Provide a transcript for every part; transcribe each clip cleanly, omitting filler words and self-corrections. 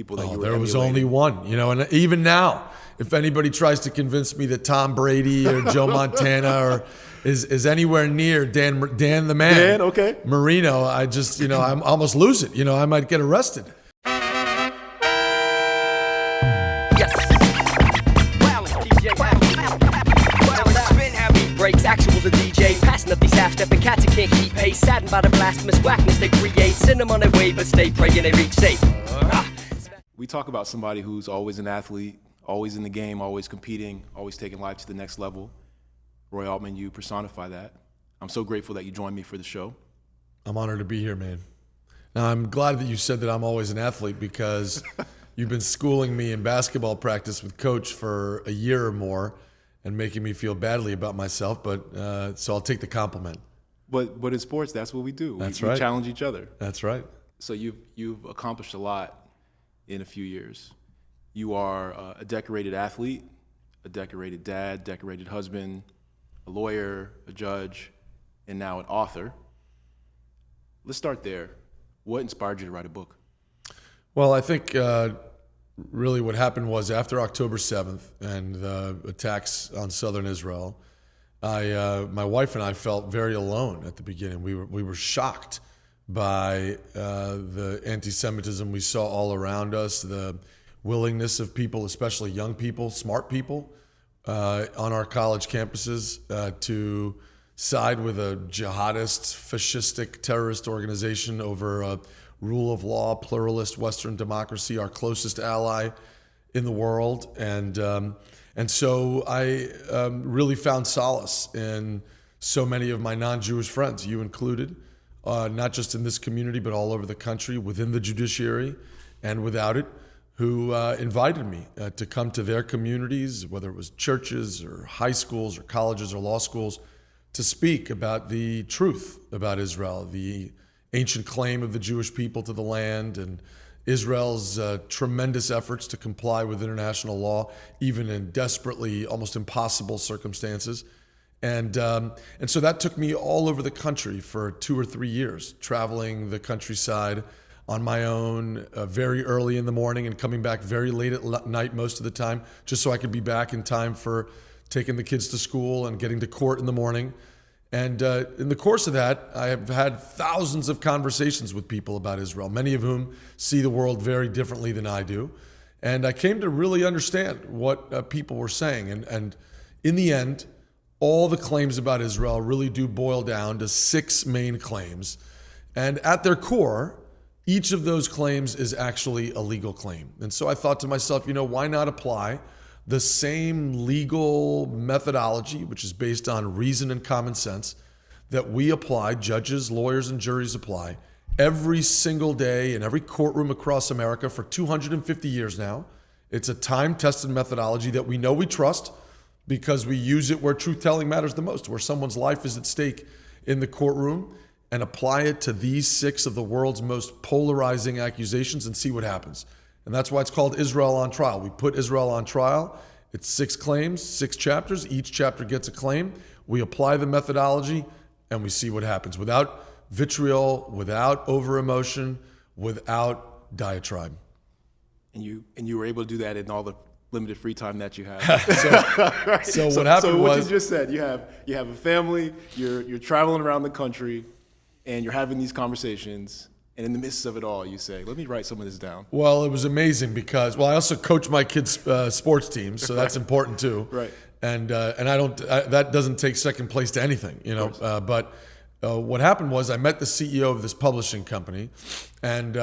people that you Oh, were there was emulating? only one, and even now, if anybody tries to convince me that Tom Brady or Joe Montana or is anywhere near Dan the man, Dan, okay. Marino, I just, I almost lose it. I might get arrested. Yes. Wow, DJ. Wow. Spin heavy breaks, actual the DJ. Passing up these half-stepping cats that can't keep pace. Saddened by the blasphemous whackness they create. Send them on their way, but stay praying they reach safe. We talk about somebody who's always an athlete, always in the game, always competing, always taking life to the next level. Roy Altman, you personify that. I'm so grateful that you joined me for the show. I'm honored to be here, man. Now, I'm glad that you said that I'm always an athlete because you've been schooling me in basketball practice with Coach for a year or more and making me feel badly about myself, but so I'll take the compliment. But in sports, that's what we do. That's we right. challenge each other. That's right. So you've accomplished a lot in a few years. You are a decorated athlete, a decorated dad, decorated husband, a lawyer, a judge, and now an author. Let's start there. What inspired you to write a book? Well, I think really what happened was after October 7th and the attacks on southern Israel, my wife and I felt very alone at the beginning. We were shocked by the anti-Semitism we saw all around us, the willingness of people, especially young people, smart people, on our college campuses to side with a jihadist, fascistic, terrorist organization over a rule of law, pluralist Western democracy, our closest ally in the world. And so I really found solace in so many of my non-Jewish friends, you included, not just in this community, but all over the country, within the judiciary and without it, who invited me to come to their communities, whether it was churches or high schools or colleges or law schools, to speak about the truth about Israel, the ancient claim of the Jewish people to the land, and Israel's tremendous efforts to comply with international law, even in desperately, almost impossible circumstances. And so that took me all over the country for 2 or 3 years, traveling the countryside on my own, very early in the morning and coming back very late at night most of the time, just so I could be back in time for taking the kids to school and getting to court in the morning. And in the course of that, I have had thousands of conversations with people about Israel, many of whom see the world very differently than I do. And I came to really understand what people were saying. And in the end, all the claims about Israel really do boil down to 6 main claims. And at their core, each of those claims is actually a legal claim. And so I thought to myself, why not apply the same legal methodology, which is based on reason and common sense, that we apply, judges, lawyers, and juries apply every single day in every courtroom across America for 250 years now. It's a time-tested methodology that we know we trust because we use it where truth-telling matters the most, where someone's life is at stake in the courtroom, and apply it to these 6 of the world's most polarizing accusations and see what happens. And that's why it's called Israel on Trial. We put Israel on trial. It's 6 claims, 6 chapters. Each chapter gets a claim. We apply the methodology and we see what happens without vitriol, without over-emotion, without diatribe. And you were able to do that in all the limited free time that you have. So what happened so what was, you just said, you have a family, you're traveling around the country, and you're having these conversations. And in the midst of it all, you say, let me write some of this down. well, it was amazing because, I also coach my kids' sports teams, so that's important too. Right. And that doesn't take second place to anything, But what happened was I met the CEO of this publishing company, and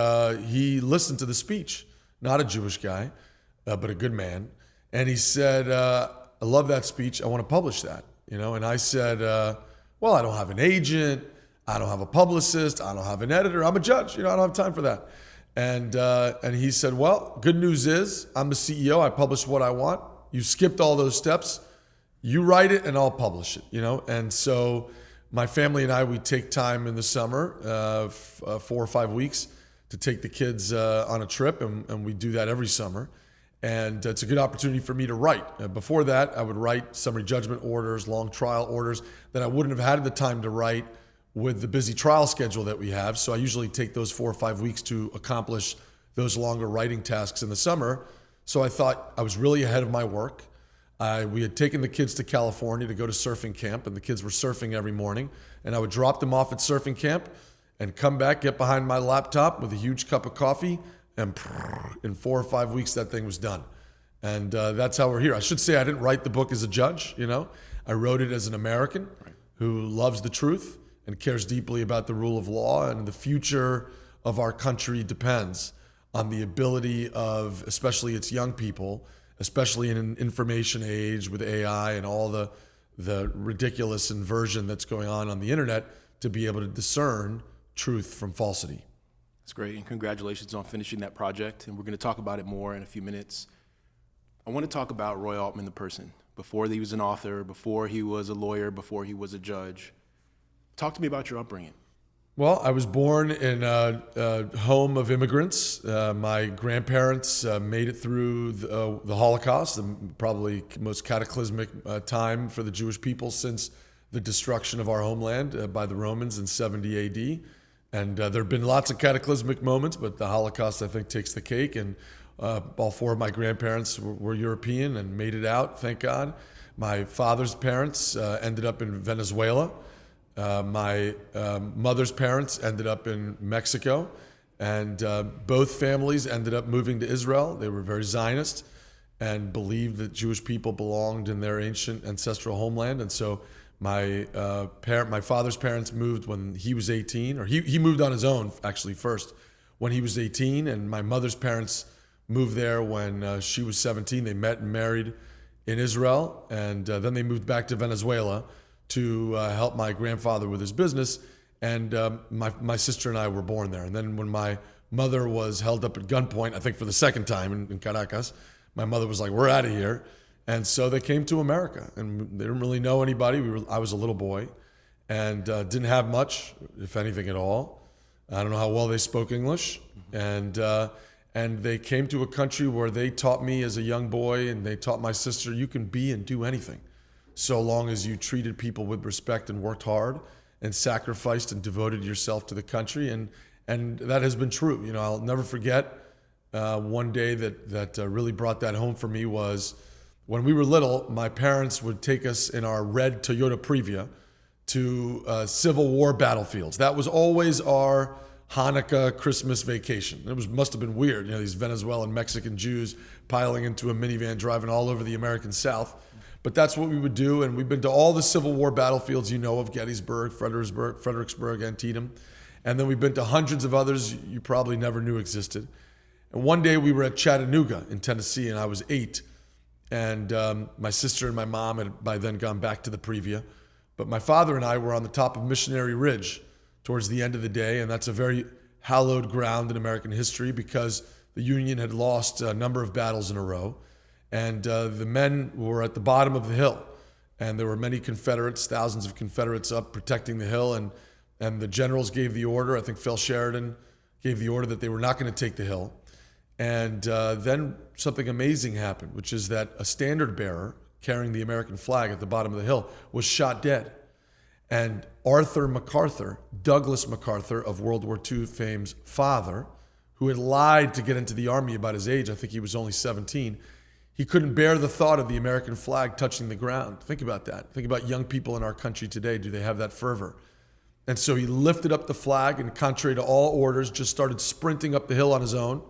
he listened to the speech. Not a Jewish guy, but a good man. And he said, I love that speech. I want to publish that, And I said, well, I don't have an agent. I don't have a publicist. I don't have an editor. I'm a judge. I don't have time for that. And he said, well, good news is I'm the CEO. I publish what I want. You skipped all those steps. You write it and I'll publish it, And so my family and I, we take time in the summer, 4 or 5 weeks, to take the kids on a trip. And we do that every summer. And it's a good opportunity for me to write. Before that, I would write summary judgment orders, long trial orders that I wouldn't have had the time to write with the busy trial schedule that we have. So I usually take those 4 or 5 weeks to accomplish those longer writing tasks in the summer. So I thought I was really ahead of my work. We had taken the kids to California to go to surfing camp, and the kids were surfing every morning. And I would drop them off at surfing camp and come back, get behind my laptop with a huge cup of coffee, and in 4 or 5 weeks, that thing was done. And that's how we're here. I should say I didn't write the book as a judge, I wrote it as an American who loves the truth and cares deeply about the rule of law, and the future of our country depends on the ability of, especially its young people, especially in an information age with AI and all the ridiculous inversion that's going on the internet, to be able to discern truth from falsity. That's great, and congratulations on finishing that project. And we're going to talk about it more in a few minutes. I want to talk about Roy Altman, the person, before he was an author, before he was a lawyer, before he was a judge. Talk to me about your upbringing. Well, I was born in a home of immigrants. My grandparents made it through the Holocaust, the probably most cataclysmic time for the Jewish people since the destruction of our homeland by the Romans in 70 AD. And there have been lots of cataclysmic moments, but the Holocaust, I think, takes the cake. And all 4 of my grandparents were European and made it out, thank God. My father's parents ended up in Venezuela. My mother's parents ended up in Mexico, and both families ended up moving to Israel. They were very Zionist and believed that Jewish people belonged in their ancient ancestral homeland. And so my father's parents moved when he was 18, or he moved on his own actually first when he was 18, and my mother's parents moved there when she was 17. They met and married in Israel, and then they moved back to Venezuela to help my grandfather with his business, and my sister and I were born there. And then when my mother was held up at gunpoint, I think for the second time in Caracas, my mother was like, "We're out of here." And so they came to America, and they didn't really know anybody. I was a little boy, and didn't have much, if anything at all. I don't know how well they spoke English, and they came to a country where they taught me as a young boy, and they taught my sister, you can be and do anything, so long as you treated people with respect and worked hard and sacrificed and devoted yourself to the country. And that has been true. I'll never forget one day that really brought that home for me was when we were little, my parents would take us in our red Toyota Previa to Civil War battlefields. That was always our Hanukkah, Christmas vacation. It must have been weird, these Venezuelan Mexican Jews piling into a minivan driving all over the American South. But that's what we would do, and we've been to all the Civil War battlefields of Gettysburg, Fredericksburg, Antietam. And then we've been to hundreds of others you probably never knew existed. And one day we were at Chattanooga in Tennessee, and I was 8. And my sister and my mom had by then gone back to the Previa. But my father and I were on the top of Missionary Ridge towards the end of the day, and that's a very hallowed ground in American history because the Union had lost a number of battles in a row. And the men were at the bottom of the hill, and there were many Confederates, thousands of Confederates up protecting the hill, and the generals gave the order. I think Phil Sheridan gave the order that they were not going to take the hill. And then something amazing happened, which is that a standard bearer carrying the American flag at the bottom of the hill was shot dead. And Arthur MacArthur, Douglas MacArthur of World War II fame's father, who had lied to get into the army about his age, I think he was only 17, he couldn't bear the thought of the American flag touching the ground. Think about that. Think about young people in our country today. Do they have that fervor? And so he lifted up the flag and, contrary to all orders, just started sprinting up the hill on his own.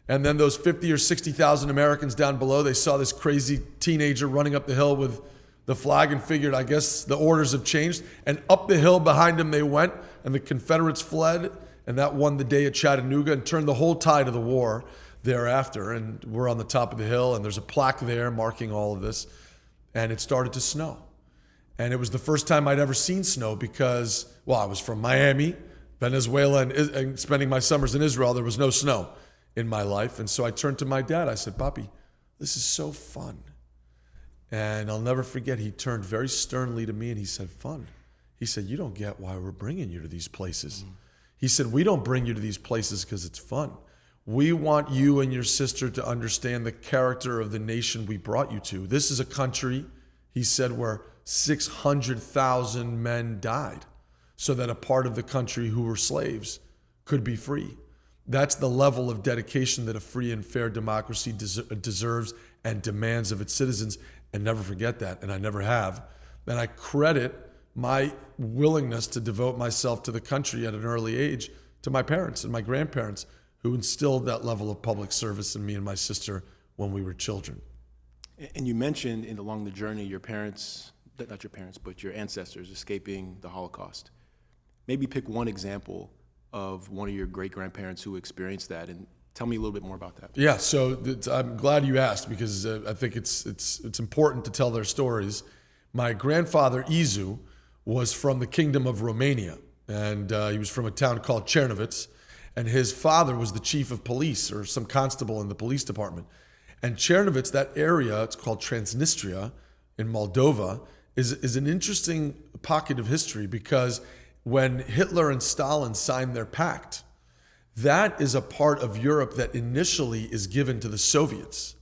And then those 50 or 60,000 Americans down below, they saw this crazy teenager running up the hill with the flag and figured, I guess the orders have changed. And up the hill behind him they went, and the Confederates fled, and that won the day at Chattanooga and turned the whole tide of the war thereafter. And we're on the top of the hill, and there's a plaque there marking all of this. And it started to snow. And it was the first time I'd ever seen snow because, I was from Miami, Venezuela, and spending my summers in Israel. There was no snow in my life. And so I turned to my dad. I said, "Papi, this is so fun." And I'll never forget, he turned very sternly to me and he said, "Fun?" He said, "You don't get why we're bringing you to these places." He said, "We don't bring you to these places because it's fun. We want you and your sister to understand the character of the nation we brought you to. This is a country," he said, "where 600,000 men died so that a part of the country who were slaves could be free. That's the level of dedication that a free and fair democracy deserves and demands of its citizens. And never forget that, and I never have. And I credit my willingness to devote myself to the country at an early age to my parents and my grandparents, who instilled that level of public service in me and my sister when we were children. And you mentioned along the journey your parents, not your parents, but your ancestors escaping the Holocaust. Maybe pick one example of one of your great-grandparents who experienced that, and tell me a little bit more about that. Yeah, so I'm glad you asked, because I think it's important to tell their stories. My grandfather, Izu, was from the Kingdom of Romania, and he was from a town called Cernovitz, and his father was the chief of police or some constable in the police department. And Cernovitz, that area, it's called Transnistria in Moldova, is an interesting pocket of history, because when Hitler and Stalin signed their pact, that is a part of Europe that initially is given to the Soviets,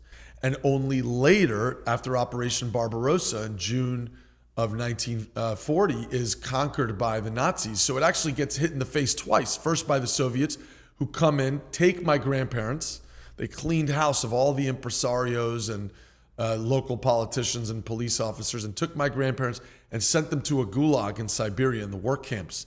and only later, after Operation Barbarossa in June of 1940, is conquered by the Nazis. So it actually gets hit in the face twice. First by the Soviets, who come in, take my grandparents. They cleaned house of all the impresarios and local politicians and police officers, and took my grandparents and sent them to a gulag in Siberia, in the work camps.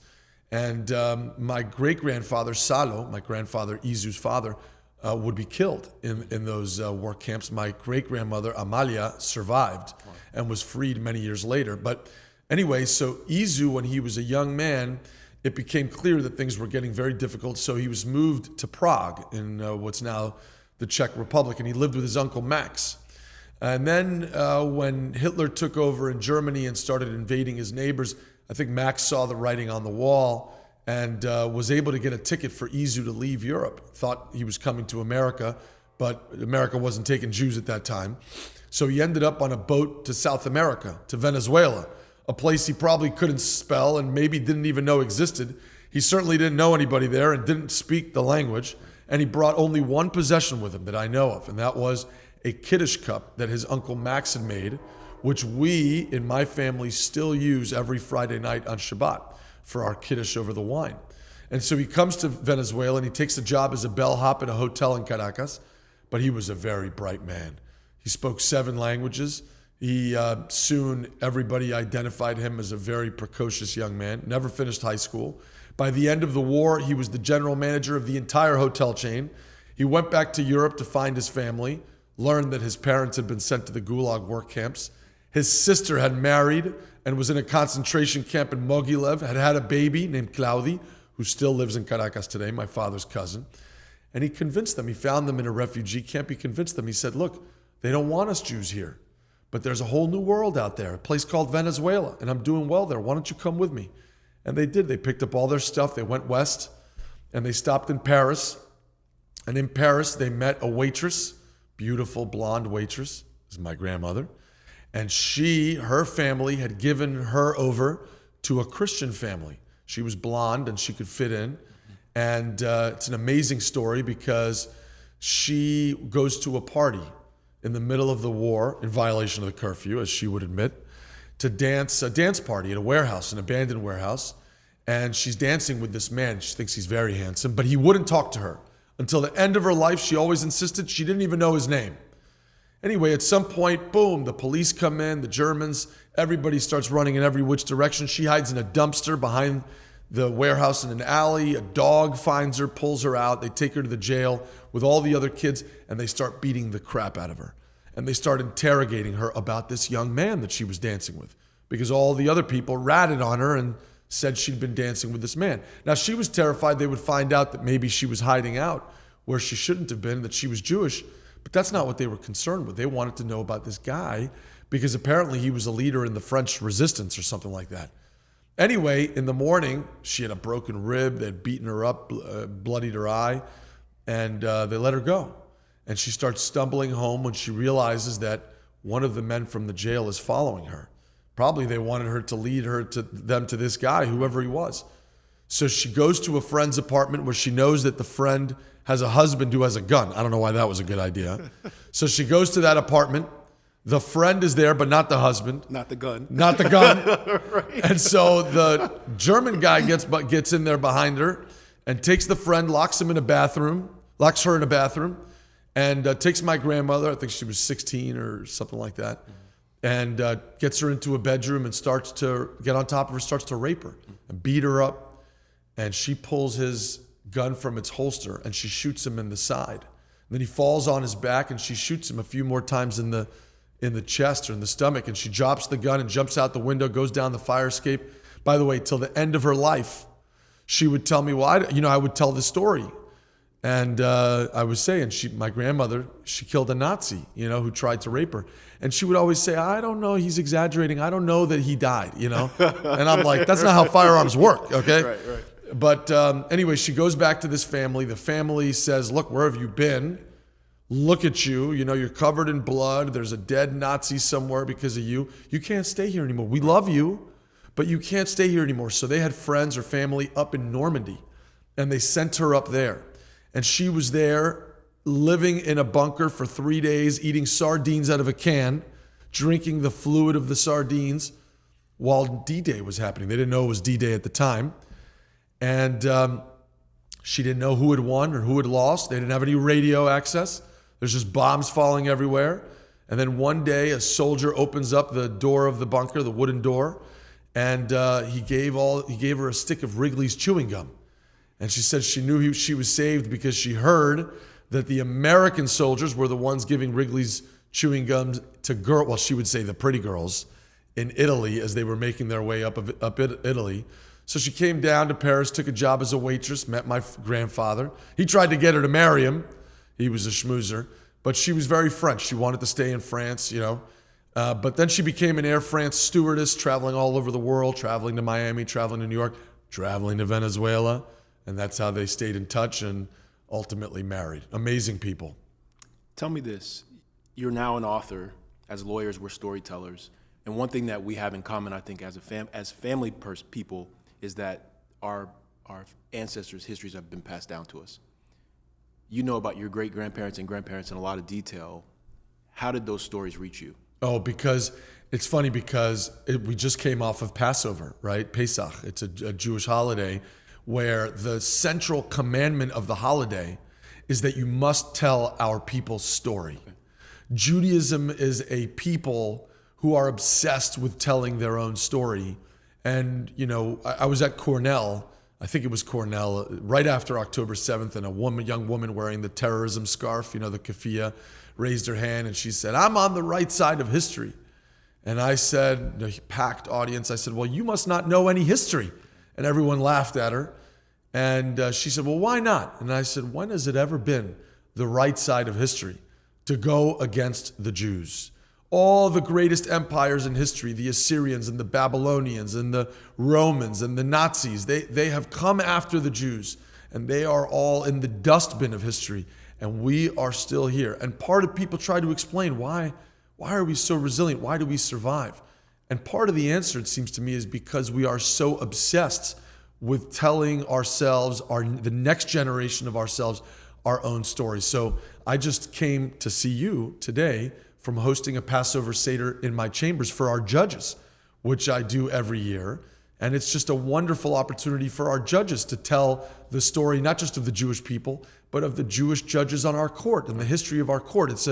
And my great-grandfather, Salo, my grandfather, Izu's father, would be killed in those work camps. My great-grandmother, Amalia, survived and was freed many years later. But anyway, so Izu, when he was a young man, it became clear that things were getting very difficult. So he was moved to Prague in what's now the Czech Republic, and he lived with his uncle Max. And then when Hitler took over in Germany and started invading his neighbors, I think Max saw the writing on the wall and was able to get a ticket for Izu to leave Europe. Thought he was coming to America, but America wasn't taking Jews at that time. So he ended up on a boat to South America, to Venezuela, a place he probably couldn't spell and maybe didn't even know existed. He certainly didn't know anybody there and didn't speak the language. And he brought only one possession with him that I know of, and that was a Kiddush cup that his uncle Max had made, which we in my family still use every Friday night on Shabbat for our Kiddush over the wine. And so he comes to Venezuela and he takes a job as a bellhop in a hotel in Caracas, but he was a very bright man. He spoke 7 languages. He soon, everybody identified him as a very precocious young man, never finished high school. By the end of the war, he was the general manager of the entire hotel chain. He went back to Europe to find his family, learned that his parents had been sent to the Gulag work camps. His sister had married and was in a concentration camp in Mogilev, had had a baby named Claudi, who still lives in Caracas today, my father's cousin. And he convinced them. He found them in a refugee camp. He convinced them. He said, look, they don't want us Jews here, but there's a whole new world out there, a place called Venezuela, and I'm doing well there. Why don't you come with me? And they did. They picked up all their stuff. They went west, and they stopped in Paris. And in Paris, they met a waitress, beautiful blonde waitress, is my grandmother. And her family had given her over to a Christian family. She was blonde and she could fit in. And it's an amazing story because she goes to a party in the middle of the war, in violation of the curfew, as she would admit, to dance a dance party at a warehouse, an abandoned warehouse. And she's dancing with this man. She thinks he's very handsome, but he wouldn't talk to her. Until the end of her life, she always insisted she didn't even know his name. Anyway, at some point, boom, the police come in, the Germans, everybody starts running in every which direction. She hides in a dumpster behind the warehouse in an alley. A dog finds her, pulls her out. They take her to the jail with all the other kids, and they start beating the crap out of her. And they start interrogating her about this young man that she was dancing with, because all the other people ratted on her and said she'd been dancing with this man. Now, she was terrified they would find out that maybe she was hiding out where she shouldn't have been, that she was Jewish. But that's not what they were concerned with. They wanted to know about this guy because apparently he was a leader in the French resistance or something like that. Anyway, in the morning, she had a broken rib. They had beaten her up, bloodied her eye, and they let her go. And she starts stumbling home when she realizes that one of the men from the jail is following her. Probably they wanted her to lead them to this guy, whoever he was. So she goes to a friend's apartment where she knows that the friend has a husband who has a gun. I don't know why that was a good idea. So she goes to that apartment. The friend is there, but not the husband. Not the gun. Not the gun. Right. And so the German guy gets in there behind her, and takes the friend, locks her in a bathroom, and takes my grandmother, I think she was 16 or something like that, and gets her into a bedroom and starts to get on top of her, starts to rape her and beat her up. And she pulls his gun from its holster and she shoots him in the side. And then he falls on his back and she shoots him a few more times in the chest or in the stomach. And she drops the gun and jumps out the window, goes down the fire escape. By the way, till the end of her life, she would tell me, I would tell the story. And I was saying, my grandmother, she killed a Nazi, who tried to rape her. And she would always say, I don't know, he's exaggerating. I don't know that he died, And I'm like, that's not how firearms work, okay? Right. But anyway, she goes back to this family. The family says, look, where have you been? Look at you. You're covered in blood. There's a dead Nazi somewhere because of you. You can't stay here anymore. We love you, but you can't stay here anymore. So they had friends or family up in Normandy, and they sent her up there. And she was there living in a bunker for 3 days, eating sardines out of a can, drinking the fluid of the sardines while D-Day was happening. They didn't know it was D-Day at the time. And she didn't know who had won or who had lost. They didn't have any radio access. There's just bombs falling everywhere. And then one day, a soldier opens up the door of the bunker, the wooden door, and he gave her a stick of Wrigley's chewing gum. And she said she knew she was saved because she heard that the American soldiers were the ones giving Wrigley's chewing gum to she would say the pretty girls in Italy as they were making their way up Italy. So she came down to Paris, took a job as a waitress, met my grandfather. He tried to get her to marry him. He was a schmoozer, but she was very French. She wanted to stay in France, But then she became an Air France stewardess, traveling all over the world, traveling to Miami, traveling to New York, traveling to Venezuela. And that's how they stayed in touch and ultimately married. Amazing people. Tell me this. You're now an author. As lawyers, we're storytellers. And one thing that we have in common, I think, as family people, is that our ancestors' histories have been passed down to us. You know about your great-grandparents and grandparents in a lot of detail. How did those stories reach you? Oh, because it's funny because we just came off of Passover, right? Pesach. It's a Jewish holiday where the central commandment of the holiday is that you must tell our people's story. Okay. Judaism is a people who are obsessed with telling their own story. And, I was at Cornell, I think it was Cornell, right after October 7th, and a young woman wearing the terrorism scarf, the keffiyeh, raised her hand and she said, I'm on the right side of history. And I said, packed audience, I said, well, you must not know any history. And everyone laughed at her. And she said, well, why not? And I said, when has it ever been the right side of history to go against the Jews? All the greatest empires in history, the Assyrians and the Babylonians and the Romans and the Nazis, they have come after the Jews, and they are all in the dustbin of history, and we are still here. And part of people try to explain why are we so resilient? Why do we survive? And part of the answer, it seems to me, is because we are so obsessed with telling ourselves, the next generation of ourselves, our own stories. So I just came to see you today from hosting a Passover Seder in my chambers for our judges, which I do every year. And it's just a wonderful opportunity for our judges to tell the story, not just of the Jewish people, but of the Jewish judges on our court and the history of our court. It's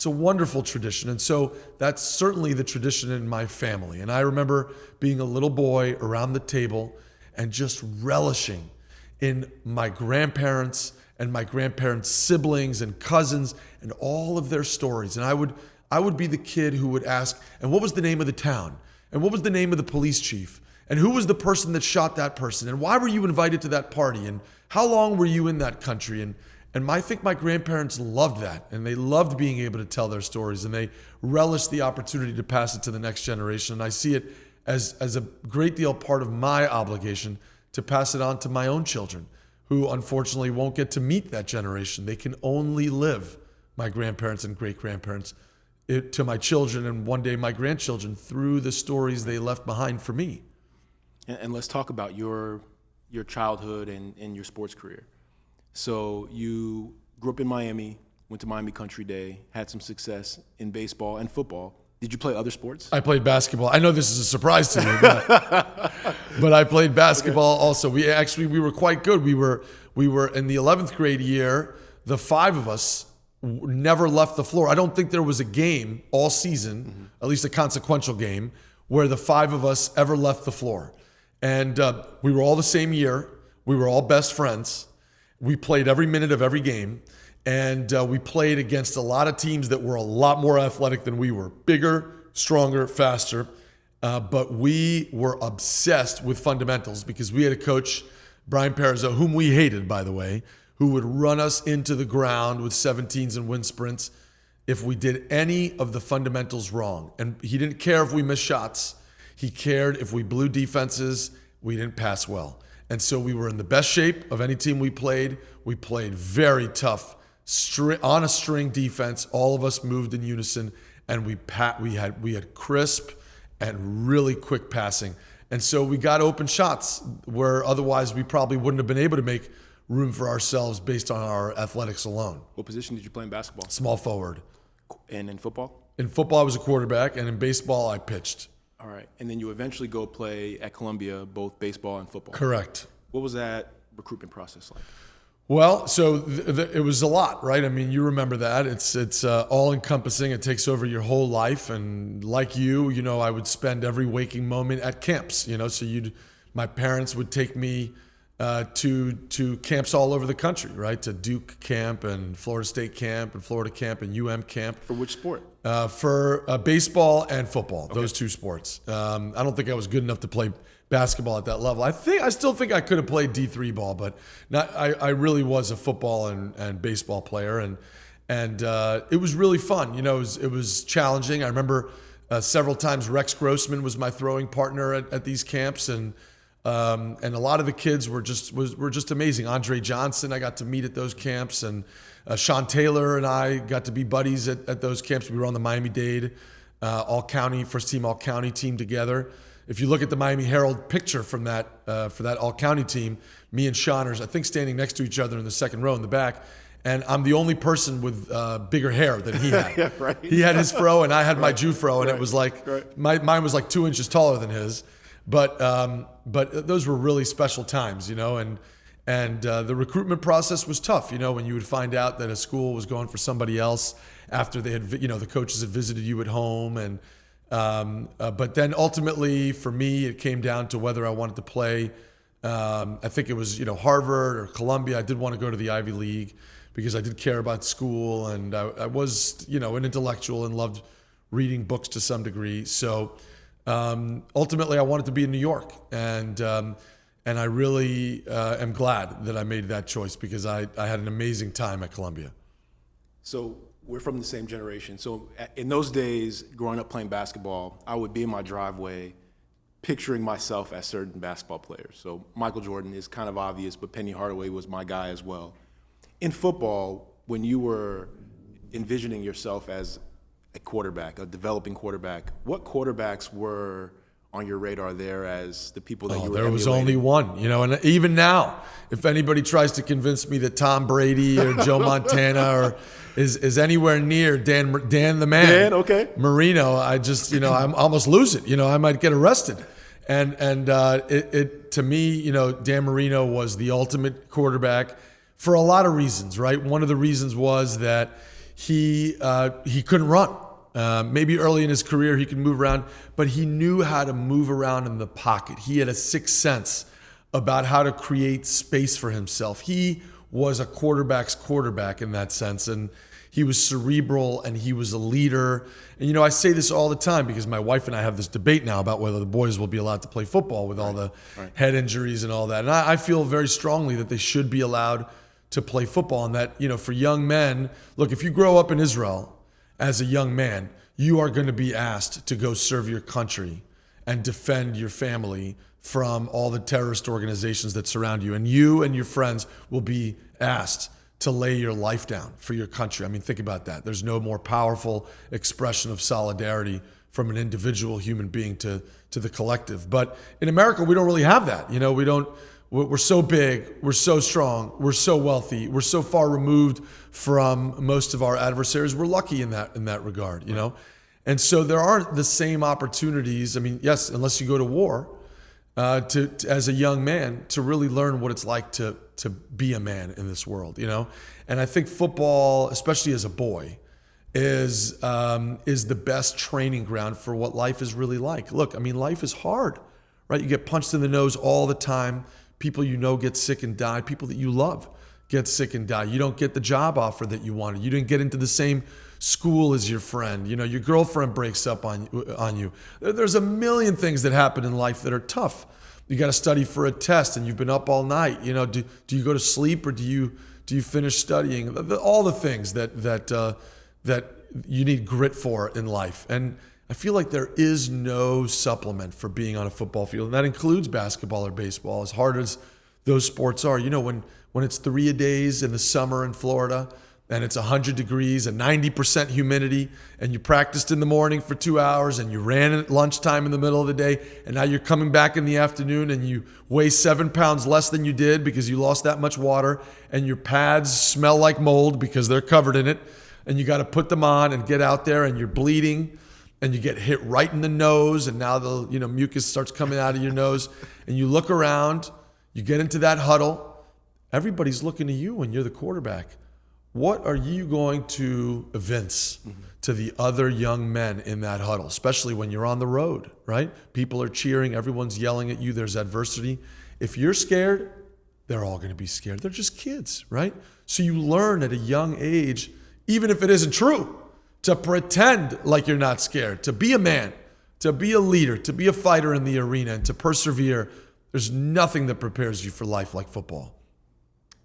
a wonderful tradition. And so that's certainly the tradition in my family. And I remember being a little boy around the table and just relishing in my grandparents and my grandparents' siblings and cousins and all of their stories. And I would be the kid who would ask, and what was the name of the town? And what was the name of the police chief? And who was the person that shot that person? And why were you invited to that party? And how long were you in that country? And I think my grandparents loved that. And they loved being able to tell their stories. And they relished the opportunity to pass it to the next generation. And I see it as a great deal part of my obligation to pass it on to my own children, who unfortunately won't get to meet that generation. They can only live, my grandparents and great-grandparents, to my children and one day my grandchildren through the stories they left behind for me. And let's talk about your childhood and your sports career. So you grew up in Miami, went to Miami Country Day, had some success in baseball and football, Did you play other sports? I played basketball. I know this is a surprise to you, but I played basketball also. We were quite good. We were in the 11th grade year. The 5 of us never left the floor. I don't think there was a game all season, at least a consequential game, where the 5 of us ever left the floor. And we were all the same year. We were all best friends. We played every minute of every game. And we played against a lot of teams that were a lot more athletic than we were. Bigger, stronger, faster. But we were obsessed with fundamentals because we had a coach, Brian Perizzo, whom we hated, by the way, who would run us into the ground with 17s and wind sprints if we did any of the fundamentals wrong. And he didn't care if we missed shots. He cared if we blew defenses, we didn't pass well. And so we were in the best shape of any team we played. We played very tough, on a string defense. All of us moved in unison, and we had crisp and really quick passing. And so we got open shots where otherwise we probably wouldn't have been able to make room for ourselves based on our athletics alone. What position did you play in basketball? Small forward. And in football? In football, I was a quarterback, and in baseball, I pitched. All right. And then you eventually go play at Columbia, both baseball and football. Correct. What was that recruitment process like? Well, so it was a lot, right? I mean, you remember that. It's all-encompassing. It takes over your whole life. And like you know, I would spend every waking moment at camps, you know. So my parents would take me to camps all over the country, right? To Duke camp and Florida State camp and Florida camp and UM camp. For which sport? For baseball and football, those 2 sports. I don't think I was good enough to play basketball at that level. I still think I could have played D3 ball, but not. I really was a football and baseball player, and it was really fun. You know, it was challenging. I remember several times Rex Grossman was my throwing partner at these camps, and a lot of the kids were just amazing. Andre Johnson, I got to meet at those camps, and Sean Taylor and I got to be buddies at those camps. We were on the Miami-Dade all-county, first-team all-county team together. If you look at the Miami Herald picture from that for that all-county team, me and Sean are, I think, standing next to each other in the second row in the back, and I'm the only person with bigger hair than he had. Yeah, right. He had his fro, and I had my Jew fro, and it was like mine was like 2 inches taller than his. But those were really special times, you know, and the recruitment process was tough, you know, when you would find out that a school was going for somebody else after they had, you know, the coaches had visited you at home, and but then ultimately for me it came down to whether I wanted to play. I think it was, you know, Harvard or Columbia. I did want to go to the Ivy League because I did care about school, and I was, you know, an intellectual and loved reading books to some degree. So ultimately I wanted to be in New York, and I really am glad that I made that choice because I had an amazing time at Columbia. So we're from the same generation. So in those days, growing up playing basketball, I would be in my driveway picturing myself as certain basketball players. So Michael Jordan is kind of obvious, but Penny Hardaway was my guy as well. In football, when you were envisioning yourself as a quarterback, a developing quarterback, what quarterbacks were on your radar there as the people that you were there was emulating? only one, you know, and even now, if anybody tries to convince me that Tom Brady or Joe Montana or is anywhere near Dan the man, Dan, Marino, I just, you know, I almost lose it. You know, I might get arrested. And it to me, you know, Dan Marino was the ultimate quarterback for a lot of reasons, right? One of the reasons was that he couldn't run. Maybe early in his career he could move around, but he knew how to move around in the pocket. He had a sixth sense about how to create space for himself. He was a quarterback's quarterback in that sense, and he was cerebral and he was a leader. And, you know, I say this all the time because my wife and I have this debate now about whether the boys will be allowed to play football with all the head injuries and all that. And I feel very strongly that they should be allowed to play football, and that, you know, for young men, look, if you grow up in Israel as a young man, you are going to be asked to go serve your country and defend your family from all the terrorist organizations that surround you. And you and your friends will be asked to lay your life down for your country. I mean, think about that. There's no more powerful expression of solidarity from an individual human being to the collective. But in America, we don't really have that. You know, we're so big, we're so strong, we're so wealthy, we're so far removed from most of our adversaries. We're lucky in that regard, you know. And so there aren't the same opportunities. I mean, yes, unless you go to war, to as a young man, to really learn what it's like to be a man in this world, you know? And I think football, especially as a boy, is the best training ground for what life is really like. Look, I mean, life is hard, right? You get punched in the nose all the time. People you know get sick and die. People that you love get sick and die. You don't get the job offer that you wanted. You didn't get into the same school as your friend. You know, your girlfriend breaks up on you. There's a million things that happen in life that are tough. You got to study for a test, and you've been up all night. You know, do you go to sleep, or do you finish studying? All the things that you need grit for in life. And I feel like there is no supplement for being on a football field. And that includes basketball or baseball, as hard as those sports are. You know, when it's 3-a-days in the summer in Florida, and it's 100 degrees and 90% humidity, and you practiced in the morning for 2 hours, and you ran at lunchtime in the middle of the day, and now you're coming back in the afternoon, and you weigh 7 pounds less than you did because you lost that much water, and your pads smell like mold because they're covered in it, and you got to put them on and get out there, and you're bleeding, and you get hit right in the nose, and now the mucus starts coming out of your nose, and you look around, you get into that huddle, everybody's looking to you when you're the quarterback. What are you going to evince to the other young men in that huddle, especially when you're on the road, right? People are cheering, everyone's yelling at you, there's adversity. If you're scared, they're all going to be scared. They're just kids, right? So you learn at a young age, even if it isn't true, to pretend like you're not scared, to be a man, to be a leader, to be a fighter in the arena, and to persevere. There's nothing that prepares you for life like football.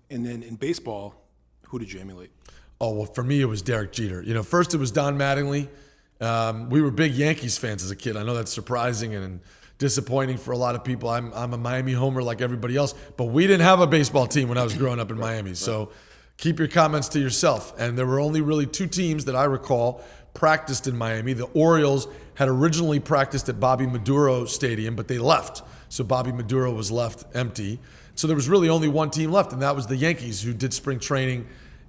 And then in baseball, who did you emulate? Oh, well, for me, it was Derek Jeter. You know, first it was Don Mattingly. We were big Yankees fans as a kid. I know that's surprising and disappointing for a lot of people. I'm a Miami homer like everybody else, but we didn't have a baseball team when I was growing up in Miami. So keep your comments to yourself. And there were only really 2 teams that I recall practiced in Miami. The Orioles had originally practiced at Bobby Maduro Stadium, but they left. So Bobby Maduro was left empty. So there was really only 1 team left, and that was the Yankees, who did spring training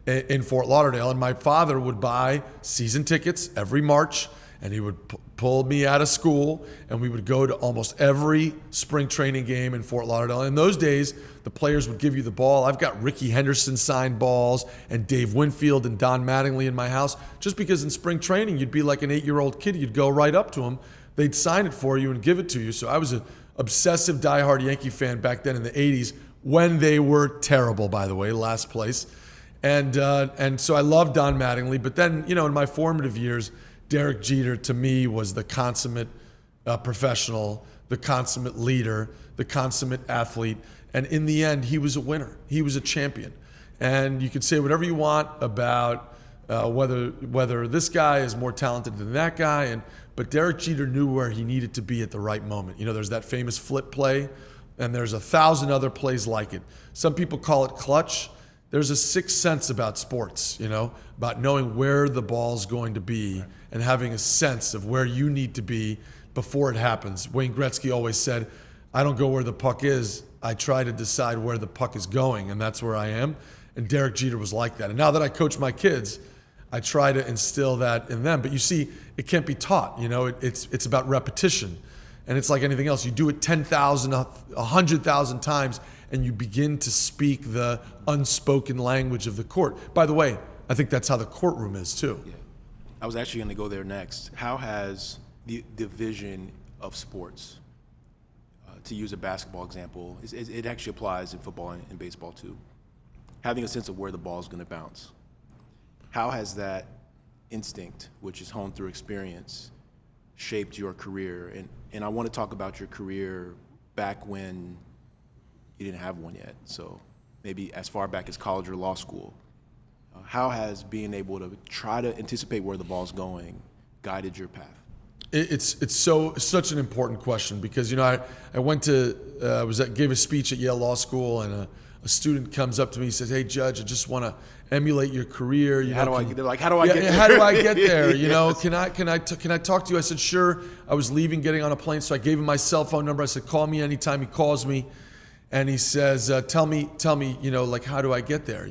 in Fort Lauderdale. And my father would buy season tickets every March, and he would pull me out of school, and we would go to almost every spring training game in Fort Lauderdale. In those days, the players would give you the ball. I've got Ricky Henderson signed balls and Dave Winfield and Don Mattingly in my house, just because in spring training, you'd be like an 8-year-old kid. You'd go right up to them. They'd sign it for you and give it to you. So I was an obsessive, diehard Yankee fan back then in the 80s, when they were terrible, by the way, last place. And so I loved Don Mattingly. But then, in my formative years, Derek Jeter, to me, was the consummate professional, the consummate leader, the consummate athlete. And in the end, he was a winner. He was a champion. And you could say whatever you want about whether this guy is more talented than that guy. But Derek Jeter knew where he needed to be at the right moment. There's that famous flip play, and there's 1,000 other plays like it. Some people call it clutch. There's a sixth sense about sports, about knowing where the ball's going to be and having a sense of where you need to be before it happens. Wayne Gretzky always said, I don't go where the puck is, I try to decide where the puck is going, and that's where I am. And Derek Jeter was like that. And now that I coach my kids, I try to instill that in them. But you see, it can't be taught. It's about repetition. And it's like anything else. You do it 10,000, 100,000 times, and you begin to speak the unspoken language of the court. By the way, I think that's how the courtroom is too. Yeah. I was actually going to go there next. How has the division of sports, to use a basketball example, it actually applies in football and baseball too, having a sense of where the ball is going to bounce. How has that instinct, which is honed through experience, shaped your career? And I want to talk about your career back when you didn't have one yet. So maybe as far back as college or law school. How has being able to try to anticipate where the ball's going guided your path? It's such an important question because, I went to, gave a speech at Yale Law School, and a student comes up to me and says, hey, Judge, I just want to emulate your career. How do I get there? How do I get there? Yes. Can I talk to you? I said, sure. I was leaving, getting on a plane, so I gave him my cell phone number. I said, call me anytime. He calls me, and he says, tell me, how do I get there?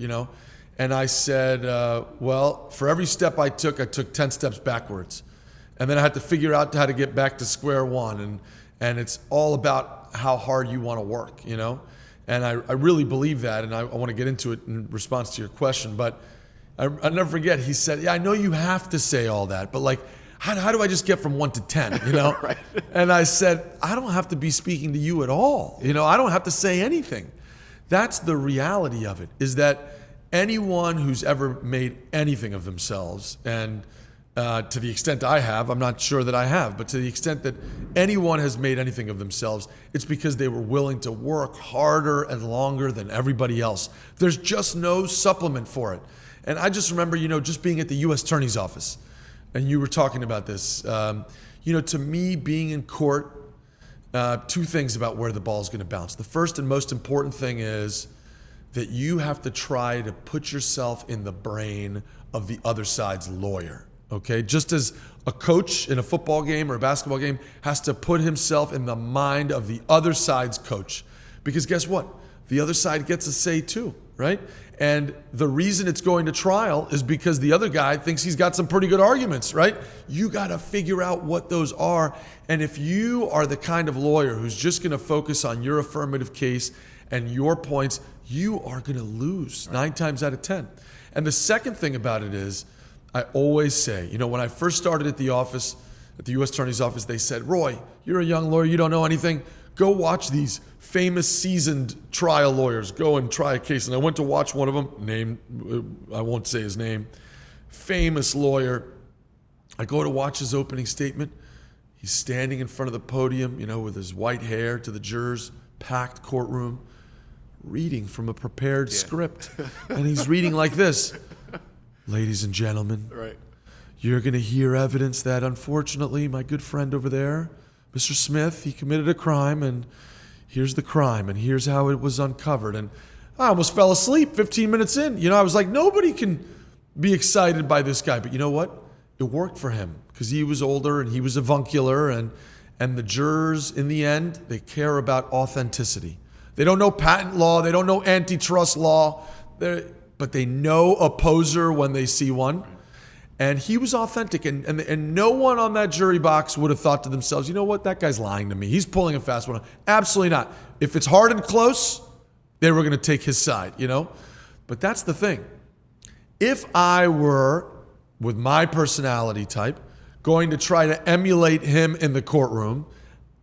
And I said, well, for every step I took 10 steps backwards. And then I had to figure out how to get back to square one. And it's all about how hard you want to work, you know? And I really believe that, and I want to get into it in response to your question. But I'll never forget, he said, yeah, I know you have to say all that, but like, how do I just get from 1 to 10, you know? Right. And I said, I don't have to be speaking to you at all. You know, I don't have to say anything. That's the reality of it, is that anyone who's ever made anything of themselves, and to the extent I have, I'm not sure that I have, but to the extent that anyone has made anything of themselves, it's because they were willing to work harder and longer than everybody else. There's just no supplement for it. And I just remember, you know, just being at the U.S. Attorney's Office, and you were talking about this. You know, to me, being in court, 2 things about where the ball's going to bounce. The first and most important thing is that you have to try to put yourself in the brain of the other side's lawyer. Okay, just as a coach in a football game or a basketball game has to put himself in the mind of the other side's coach. Because guess what? The other side gets a say too, right? And the reason it's going to trial is because the other guy thinks he's got some pretty good arguments, right? You got to figure out what those are. And if you are the kind of lawyer who's just going to focus on your affirmative case and your points, you are going to lose 9 times out of 10. And the second thing about it is, I always say, you know, when I first started at the office, at the U.S. Attorney's Office, they said, Roy, you're a young lawyer, you don't know anything. Go watch these famous seasoned trial lawyers. Go and try a case. And I went to watch one of them, I won't say his name, famous lawyer. I go to watch his opening statement. He's standing in front of the podium, you know, with his white hair to the jurors, packed courtroom, reading from a prepared script. And he's reading like this. Ladies and gentlemen, Right. You're going to hear evidence that, unfortunately, my good friend over there, Mr. Smith, he committed a crime, and here's the crime, and here's how it was uncovered. And I almost fell asleep 15 minutes in. You know, I was like, nobody can be excited by this guy. But you know what? It worked for him because he was older and he was avuncular, and the jurors, in the end, they care about authenticity. They don't know patent law. They don't know antitrust law. But they know a poser when they see one. And he was authentic. And no one on that jury box would have thought to themselves, you know what, that guy's lying to me. He's pulling a fast one. Absolutely not. If it's hard and close, they were going to take his side, you know. But that's the thing. If I were, with my personality type, going to try to emulate him in the courtroom,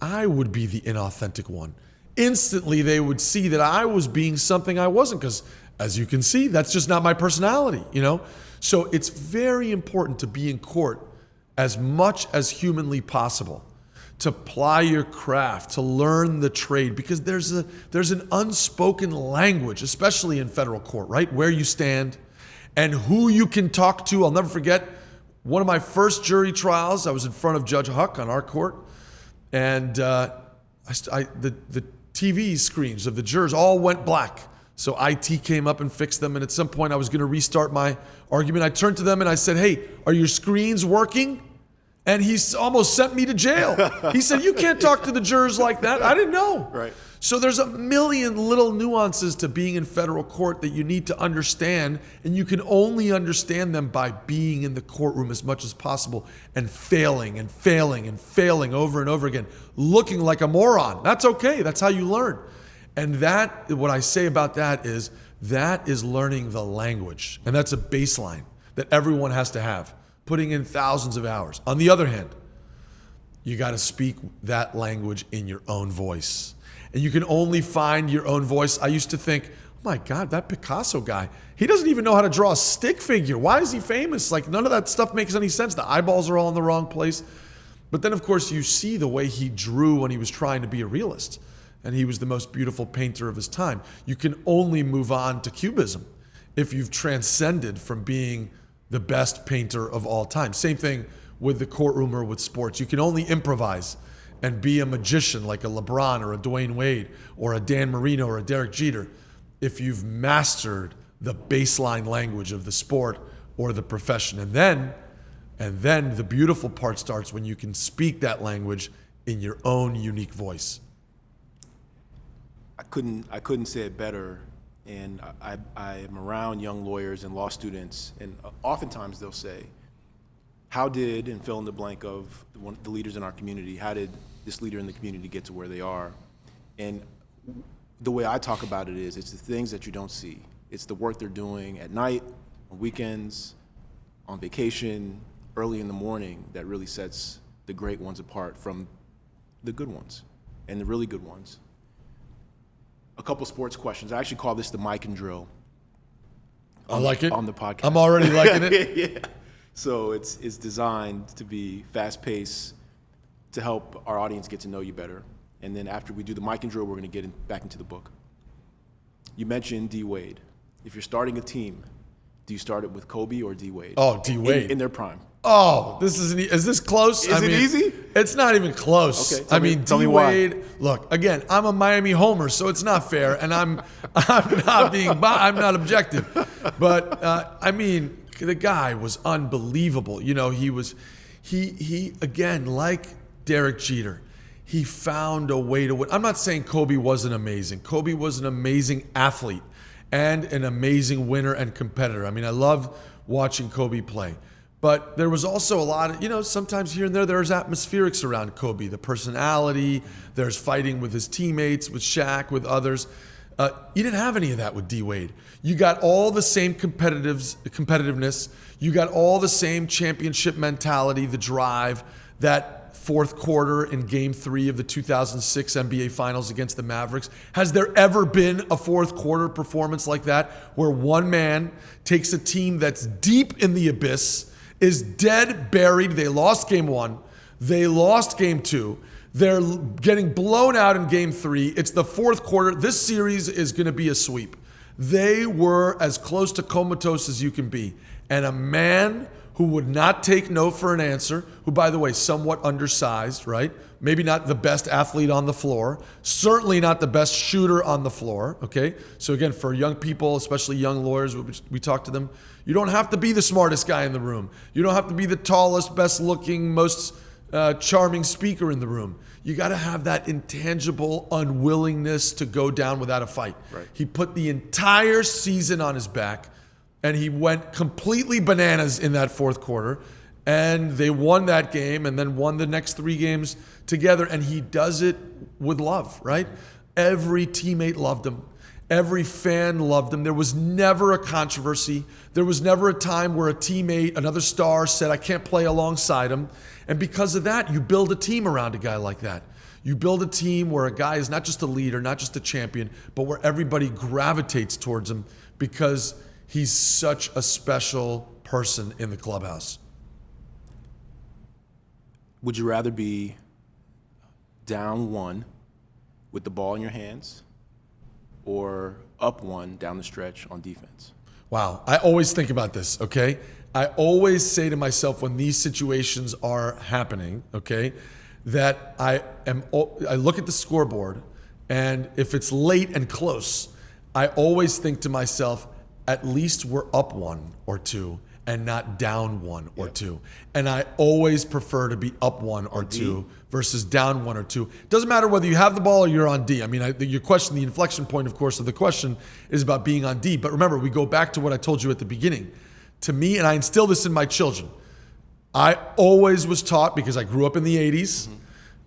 I would be the inauthentic one. Instantly, they would see that I was being something I wasn't, because as you can see, that's just not my personality, you know? So it's very important to be in court as much as humanly possible, to ply your craft, to learn the trade, because there's an unspoken language, especially in federal court, right? Where you stand and who you can talk to. I'll never forget one of my first jury trials. I was in front of Judge Huck on our court, and the TV screens of the jurors all went black. So IT came up and fixed them, and at some point I was going to restart my argument. I turned to them and I said, hey, are your screens working? And he almost sent me to jail. He said, you can't talk to the jurors like that. I didn't know. Right. So there's a million little nuances to being in federal court that you need to understand, and you can only understand them by being in the courtroom as much as possible and failing and failing and failing over and over again, looking like a moron. That's okay. That's how you learn. And that, what I say about that is learning the language. And that's a baseline that everyone has to have, putting in thousands of hours. On the other hand, you got to speak that language in your own voice. And you can only find your own voice. I used to think, oh my God, that Picasso guy, he doesn't even know how to draw a stick figure. Why is he famous? Like, none of that stuff makes any sense. The eyeballs are all in the wrong place. But then, of course, you see the way he drew when he was trying to be a realist. And he was the most beautiful painter of his time. You can only move on to Cubism if you've transcended from being the best painter of all time. Same thing with the courtroom or with sports. You can only improvise and be a magician like a LeBron or a Dwayne Wade or a Dan Marino or a Derek Jeter if you've mastered the baseline language of the sport or the profession. And then the beautiful part starts when you can speak that language in your own unique voice. I couldn't say it better, and I am around young lawyers and law students, and oftentimes they'll say, how did, and fill in the blank of the leaders in our community, how did this leader in the community get to where they are? And the way I talk about it is, it's the things that you don't see. It's the work they're doing at night, on weekends, on vacation, early in the morning, that really sets the great ones apart from the good ones and the really good ones. A couple sports questions. I actually call this the Mikan Drill. I like it. On the podcast. I'm already liking it. Yeah. So it's designed to be fast-paced, to help our audience get to know you better. And then after we do the Mikan Drill, we're going to get back into the book. You mentioned D. Wade. If you're starting a team, do you start it with Kobe or D. Wade? Oh, D. Wade. In their prime. Oh, is this close? Is it easy? It's not even close. Okay, tell me D. why. Wade. Look, again, I'm a Miami homer, so it's not fair, and I'm not objective. But the guy was unbelievable. You know, he again, like Derek Jeter, he found a way to win. I'm not saying Kobe wasn't amazing. Kobe was an amazing athlete and an amazing winner and competitor. I mean, I loved watching Kobe play. But there was also a lot of, sometimes here and there's atmospherics around Kobe, the personality, there's fighting with his teammates, with Shaq, with others. You didn't have any of that with D. Wade. You got all the same competitiveness. You got all the same championship mentality, the drive, that fourth quarter in Game 3 of the 2006 NBA Finals against the Mavericks. Has there ever been a fourth quarter performance like that where one man takes a team that's deep in the abyss, is dead buried? They lost Game 1. They lost Game 2. They're getting blown out in Game 3. It's the fourth quarter. This series is going to be a sweep. They were as close to comatose as you can be. And a man who would not take no for an answer, who, by the way, somewhat undersized, right? Maybe not the best athlete on the floor, certainly not the best shooter on the floor, okay? So again, for young people, especially young lawyers, we talk to them, you don't have to be the smartest guy in the room. You don't have to be the tallest, best looking, most charming speaker in the room. You got to have that intangible unwillingness to go down without a fight. Right. He put the entire season on his back, and he went completely bananas in that fourth quarter, and they won that game and then won the next 3 games together, and he does it with love, right? Every teammate loved him. Every fan loved him. There was never a controversy. There was never a time where a teammate, another star, said, I can't play alongside him. And because of that, you build a team around a guy like that. You build a team where a guy is not just a leader, not just a champion, but where everybody gravitates towards him because he's such a special person in the clubhouse. Would you rather be down 1 with the ball in your hands or up 1 down the stretch on defense? Wow. I always think about this, okay? I always say to myself when these situations are happening, okay, that I look at the scoreboard, and if it's late and close, I always think to myself, at least we're up 1 or 2 and not down 1 or 2. And I always prefer to be up 1 or 2 versus down 1 or 2. Doesn't matter whether you have the ball or you're on D. I mean, your question, the inflection point, of course, of the question is about being on D. But remember, we go back to what I told you at the beginning. To me, and I instill this in my children, I always was taught, because I grew up in the 80s,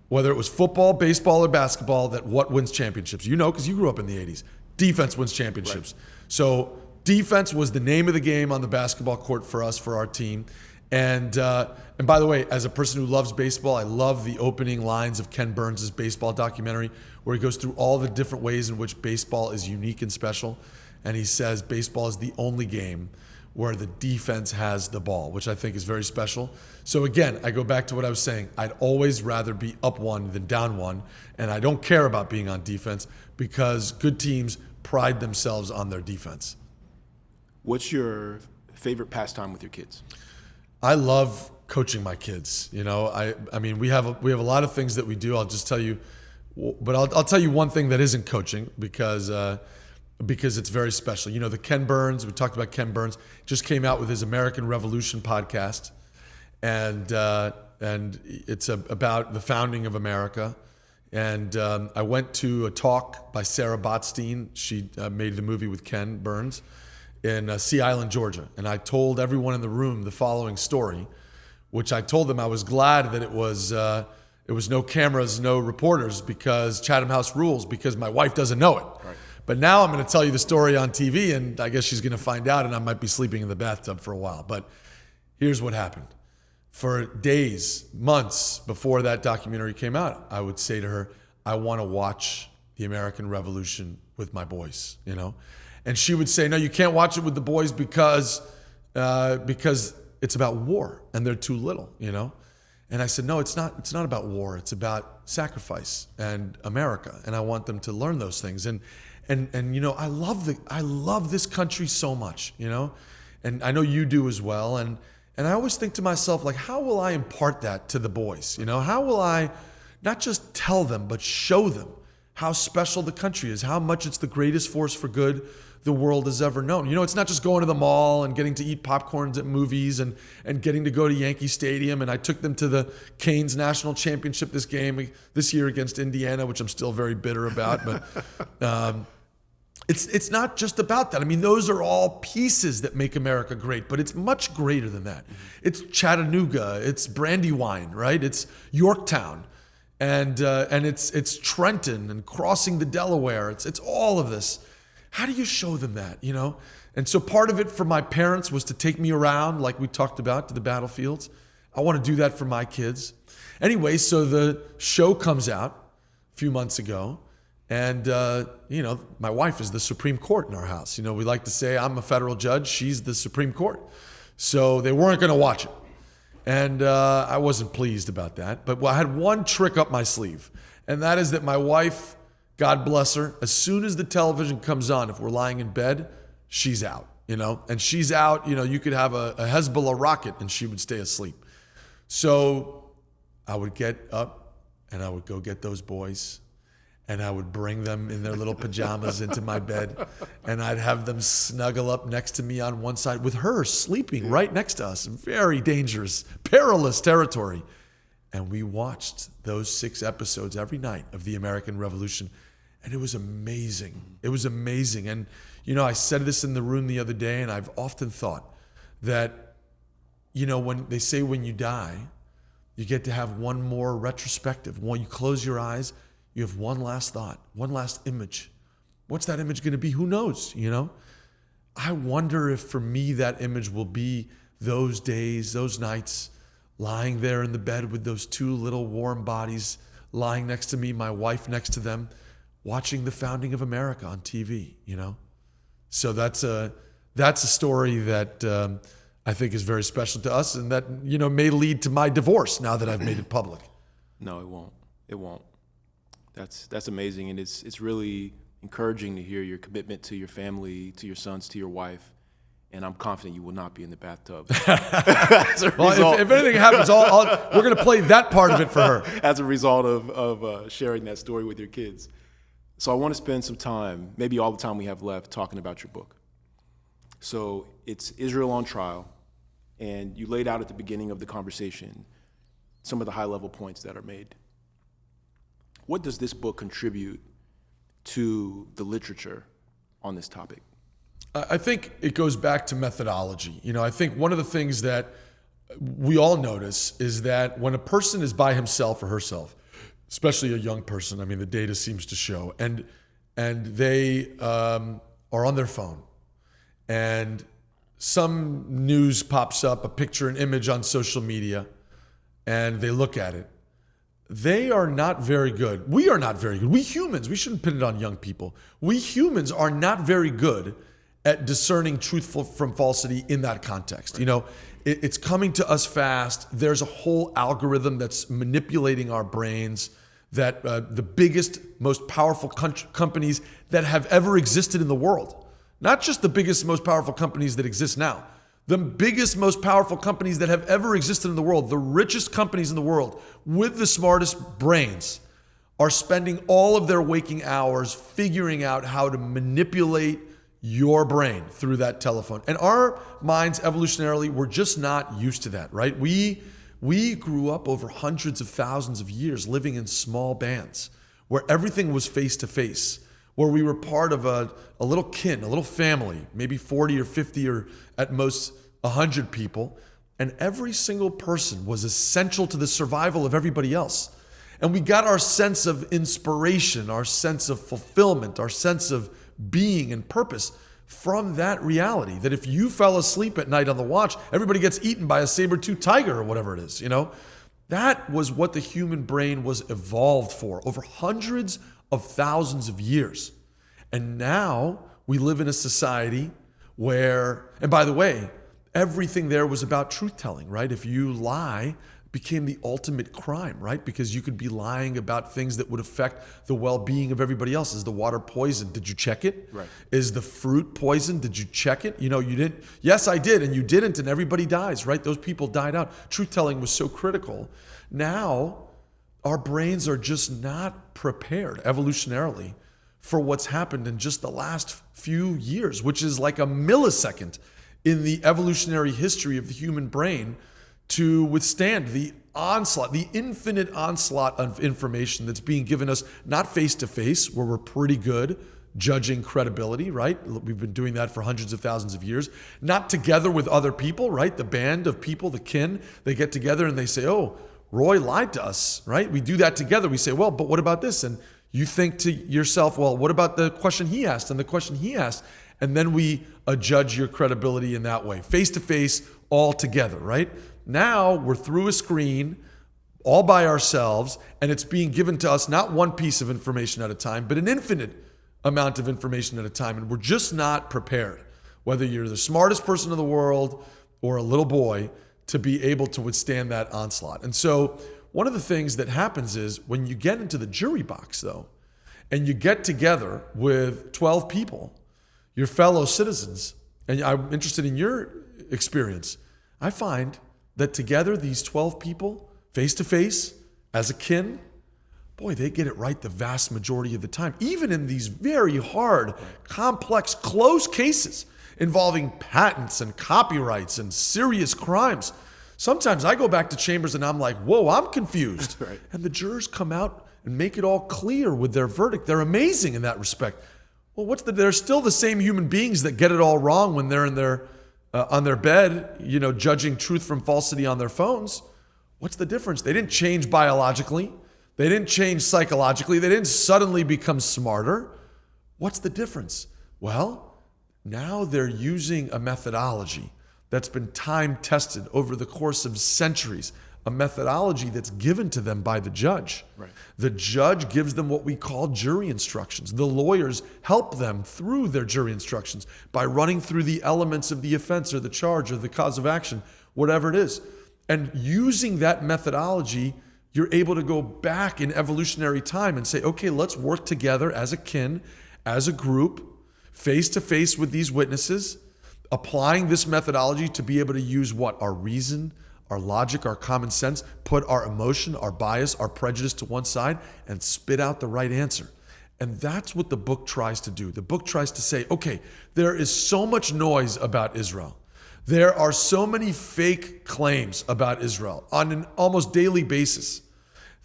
whether it was football, baseball, or basketball, that what wins championships? You know, because you grew up in the 80s. Defense wins championships. Right. So defense was the name of the game on the basketball court for us, for our team. And by the way, as a person who loves baseball, I love the opening lines of Ken Burns' baseball documentary, where he goes through all the different ways in which baseball is unique and special. And he says baseball is the only game where the defense has the ball, which I think is very special. So again, I go back to what I was saying. I'd always rather be up 1 than down 1. And I don't care about being on defense because good teams pride themselves on their defense. What's your favorite pastime with your kids? I love coaching my kids. You know, I mean, we have a lot of things that we do. I'll just tell you, but I'll tell you one thing that isn't coaching because it's very special. You know, the Ken Burns, we talked about Ken Burns, just came out with his American Revolution podcast, and it's about the founding of America. And I went to a talk by Sarah Botstein. She made the movie with Ken Burns in Sea Island, Georgia. And I told everyone in the room the following story, which I told them I was glad that it was no cameras, no reporters, because Chatham House rules, because my wife doesn't know it. Right. But now I'm going to tell you the story on TV, and I guess she's going to find out, and I might be sleeping in the bathtub for a while. But here's what happened. For days, months before that documentary came out, I would say to her, I want to watch the American Revolution with my boys, you know? And she would say, no, you can't watch it with the boys because it's about war and they're too little, you know? And I said, no, it's not about war. It's about sacrifice and America. And I want them to learn those things. And you know, I love this country so much, you know? And I know you do as well. And I always think to myself, like, how will I impart that to the boys? You know, how will I not just tell them, but show them how special the country is, how much it's the greatest force for good the world has ever known. You know, it's not just going to the mall and getting to eat popcorns at movies and getting to go to Yankee Stadium. And I took them to the Canes National Championship this year against Indiana, which I'm still very bitter about. But it's not just about that. I mean, those are all pieces that make America great, but it's much greater than that. It's Chattanooga, it's Brandywine, right? It's Yorktown. And it's Trenton and crossing the Delaware. It's all of this. How do you show them that, you know? And so part of it for my parents was to take me around, like we talked about, to the battlefields. I want to do that for my kids. Anyway, so the show comes out a few months ago. And, you know, my wife is the Supreme Court in our house. You know, we like to say I'm a federal judge. She's the Supreme Court. So they weren't going to watch it. And I wasn't pleased about that. But I had one trick up my sleeve. And that is that my wife, God bless her, as soon as the television comes on, if we're lying in bed, she's out, you know. And she's out, you know, you could have a Hezbollah rocket and she would stay asleep. So I would get up and I would go get those boys. And I would bring them in their little pajamas into my bed. And I'd have them snuggle up next to me on one side with her sleeping right next to us. Very dangerous, perilous territory. And we watched those 6 episodes every night of the American Revolution. And it was amazing. It was amazing. And, you know, I said this in the room the other day, and I've often thought that, you know, when they say when you die, you get to have one more retrospective. When you close your eyes, you have one last thought, one last image. What's that image going to be? Who knows, you know? I wonder if for me that image will be those days, those nights, lying there in the bed with those 2 little warm bodies lying next to me, my wife next to them, watching the founding of America on TV, you know? So that's a story that I think is very special to us, and that, you know, may lead to my divorce now that I've made it public. No, it won't. It won't. That's amazing, and it's really encouraging to hear your commitment to your family, to your sons, to your wife, and I'm confident you will not be in the bathtub. Well, if anything happens, we're going to play that part of it for her. As a result of sharing that story with your kids. So I want to spend some time, maybe all the time we have left, talking about your book. So it's Israel on Trial, and you laid out at the beginning of the conversation some of the high-level points that are made. What does this book contribute to the literature on this topic? I think it goes back to methodology. You know, I think one of the things that we all notice is that when a person is by himself or herself, especially a young person, I mean, the data seems to show, and they are on their phone, and some news pops up, a picture, an image on social media, and they look at it. They are not very good. We are not very good. We humans, we shouldn't pin it on young people. We humans are not very good at discerning truth from falsity in that context. Right. You know, it's coming to us fast. There's a whole algorithm that's manipulating our brains, that the biggest, most powerful companies that have ever existed in the world, not just the biggest, most powerful companies that exist now, the biggest, most powerful companies that have ever existed in the world, the richest companies in the world with the smartest brains, are spending all of their waking hours figuring out how to manipulate your brain through that telephone. And our minds evolutionarily were just not used to that, right? We grew up over hundreds of thousands of years living in small bands where everything was face to face, where we were part of a little kin, a little family, maybe 40 or 50 or at most 100 people. And every single person was essential to the survival of everybody else. And we got our sense of inspiration, our sense of fulfillment, our sense of being and purpose from that reality. That if you fell asleep at night on the watch, everybody gets eaten by a saber-toothed tiger or whatever it is, That was what the human brain was evolved for over hundreds of thousands of years. And now we live in a society where, and by the way, everything there was about truth-telling, right? If you lie, it became the ultimate crime, right? Because you could be lying about things that would affect the well-being of everybody else. Is the water poisoned? Did you check it? Right. Is the fruit poisoned? Did you check it? You didn't. Yes, I did, and you didn't, and everybody dies, right? Those people died out. Truth-telling was so critical. Now, our brains are just not prepared evolutionarily for what's happened in just the last few years, which is like a millisecond in the evolutionary history of the human brain to withstand the onslaught, the infinite onslaught of information that's being given us, not face to face, where we're pretty good judging credibility, right? We've been doing that for hundreds of thousands of years. Not together with other people, right? The band of people, the kin, they get together and they say, oh, Roy lied to us, right? We do that together. We say, well, but what about this? And you think to yourself, well, what about the question he asked and the question he asked? And then we adjudge your credibility in that way, face to face, all together, right? Now we're through a screen, all by ourselves, and it's being given to us not one piece of information at a time, but an infinite amount of information at a time. And we're just not prepared, whether you're the smartest person in the world or a little boy, to be able to withstand that onslaught. And so one of the things that happens is when you get into the jury box, though, and you get together with 12 people, your fellow citizens, and I'm interested in your experience, I find that together, these 12 people, face to face, as a kin, boy, they get it right the vast majority of the time. Even in these very hard, complex, close cases involving patents and copyrights and serious crimes. Sometimes I go back to chambers and I'm like, whoa, I'm confused. Right. And the jurors come out and make it all clear with their verdict. They're amazing in that respect. Well, they're still the same human beings that get it all wrong when they're in their on their bed, judging truth from falsity on their phones. What's the difference? They didn't change biologically. They didn't change psychologically. They didn't suddenly become smarter. What's the difference? Well, now they're using a methodology that's been time tested over the course of centuries, a methodology that's given to them by the judge. Right. The judge gives them what we call jury instructions. The lawyers help them through their jury instructions by running through the elements of the offense or the charge or the cause of action, whatever it is. And using that methodology, you're able to go back in evolutionary time and say, okay, let's work together as a kin, as a group, face to face with these witnesses, applying this methodology to be able to use what? Our reason, our logic, our common sense, put our emotion, our bias, our prejudice to one side and spit out the right answer. And that's what the book tries to do. The book tries to say, okay, there is so much noise about Israel. There are so many fake claims about Israel on an almost daily basis.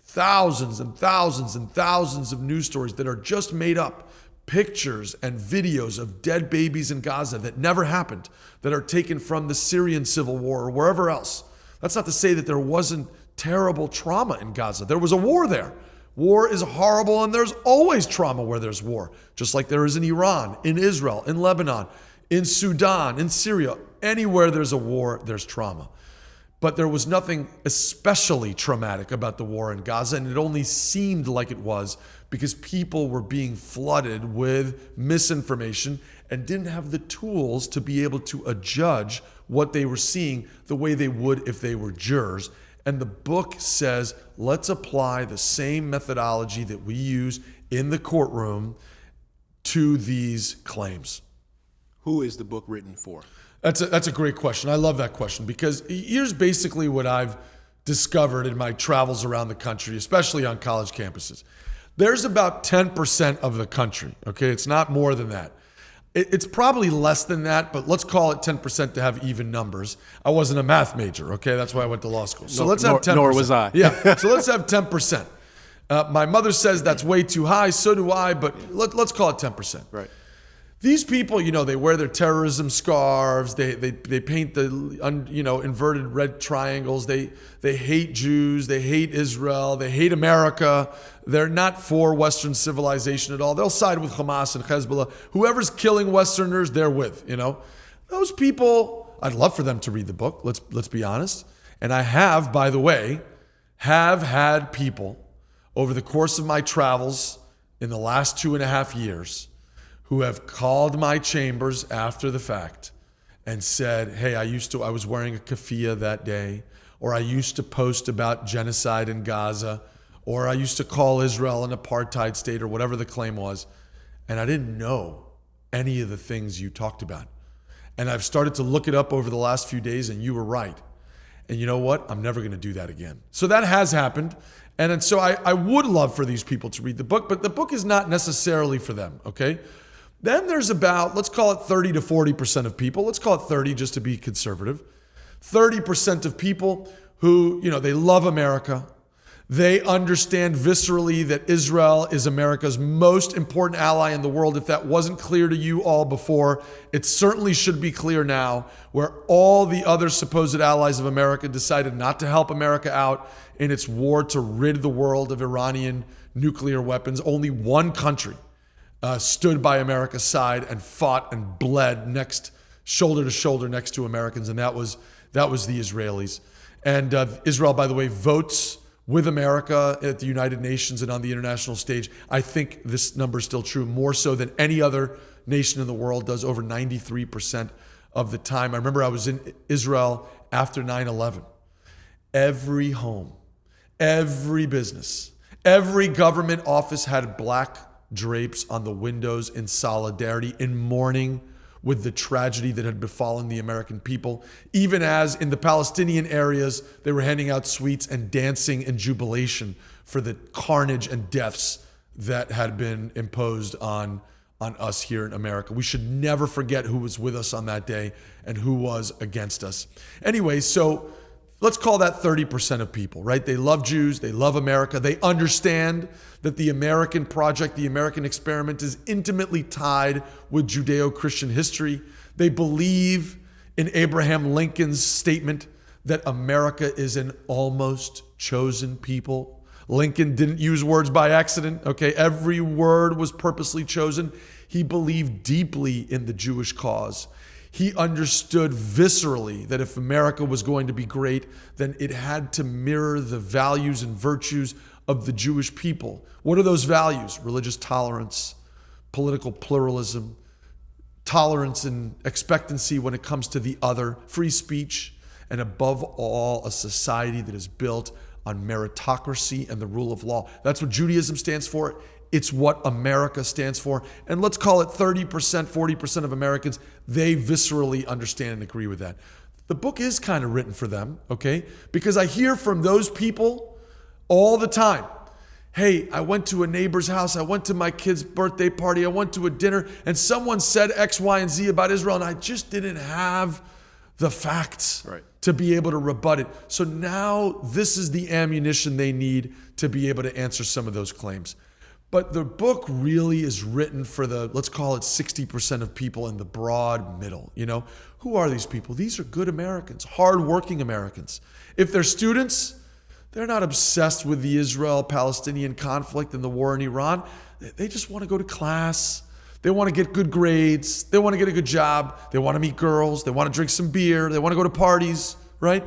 Thousands and thousands and thousands of news stories that are just made up. Pictures and videos of dead babies in Gaza that never happened, that are taken from the Syrian civil war or wherever else. That's not to say that there wasn't terrible trauma in Gaza. There was a war there. War is horrible, and there's always trauma where there's war, just like there is in Iran, in Israel, in Lebanon, in Sudan, in Syria. Anywhere there's a war, there's trauma. But there was nothing especially traumatic about the war in Gaza, and it only seemed like it was because people were being flooded with misinformation and didn't have the tools to be able to adjudge what they were seeing the way they would if they were jurors. And the book says, let's apply the same methodology that we use in the courtroom to these claims. Who is the book written for? That's a great question. I love that question because here's basically what I've discovered in my travels around the country, especially on college campuses. There's about 10% of the country, okay? It's not more than that. It's probably less than that, but let's call it 10% to have even numbers. I wasn't a math major, okay? That's why I went to law school. So let's have 10%. Nor was I. Yeah, so let's have 10%. My mother says that's way too high, so do I, but let's call it 10%. Right. These people, they wear their terrorism scarves. They paint the inverted red triangles. They hate Jews. They hate Israel. They hate America. They're not for Western civilization at all. They'll side with Hamas and Hezbollah. Whoever's killing Westerners, they're with. Those people. I'd love for them to read the book. Let's be honest. And I have, by the way, had people over the course of my travels in the last 2.5 years who have called my chambers after the fact and said, hey, I was wearing a keffiyeh that day, or I used to post about genocide in Gaza, or I used to call Israel an apartheid state, or whatever the claim was, and I didn't know any of the things you talked about. And I've started to look it up over the last few days, and you were right. And you know what? I'm never going to do that again. So that has happened. And so I would love for these people to read the book, but the book is not necessarily for them, okay? Then there's about, let's call it 30 to 40% of people. Let's call it 30 just to be conservative. 30% of people who, they love America. They understand viscerally that Israel is America's most important ally in the world. If that wasn't clear to you all before, it certainly should be clear now, where all the other supposed allies of America decided not to help America out in its war to rid the world of Iranian nuclear weapons. Only one country stood by America's side and fought and bled shoulder to shoulder next to Americans, and that was the Israelis. And Israel, by the way, votes with America at the United Nations and on the international stage. I think this number is still true, more so than any other nation in the world does, over 93% of the time. I remember I was in Israel after 9/11. Every home, every business, every government office had black drapes on the windows in solidarity, in mourning with the tragedy that had befallen the American people. Even as in the Palestinian areas, they were handing out sweets and dancing in jubilation for the carnage and deaths that had been imposed on us here in America. We should never forget who was with us on that day and who was against us. Anyway, so let's call that 30% of people, right? They love Jews. They love America. They understand that the American project, the American experiment, is intimately tied with Judeo-Christian history. They believe in Abraham Lincoln's statement that America is an almost chosen people. Lincoln didn't use words by accident, okay? Every word was purposely chosen. He believed deeply in the Jewish cause. He understood viscerally that if America was going to be great, then it had to mirror the values and virtues of the Jewish people. What are those values? Religious tolerance, political pluralism, tolerance and expectancy when it comes to the other, free speech, and above all, a society that is built on meritocracy and the rule of law. That's what Judaism stands for. It's what America stands for. And let's call it 30%, 40% of Americans, they viscerally understand and agree with that. The book is kind of written for them, okay? Because I hear from those people all the time. Hey, I went to a neighbor's house. I went to my kid's birthday party. I went to a dinner and someone said X, Y, and Z about Israel and I just didn't have the facts to be able to rebut it. So now this is the ammunition they need to be able to answer some of those claims. But the book really is written for the, let's call it 60% of people in the broad middle. You know, who are these people? These are good Americans, hardworking Americans. If they're students, they're not obsessed with the Israel-Palestinian conflict and the war in Iran. They just want to go to class. They want to get good grades. They want to get a good job. They want to meet girls. They want to drink some beer. They want to go to parties, right?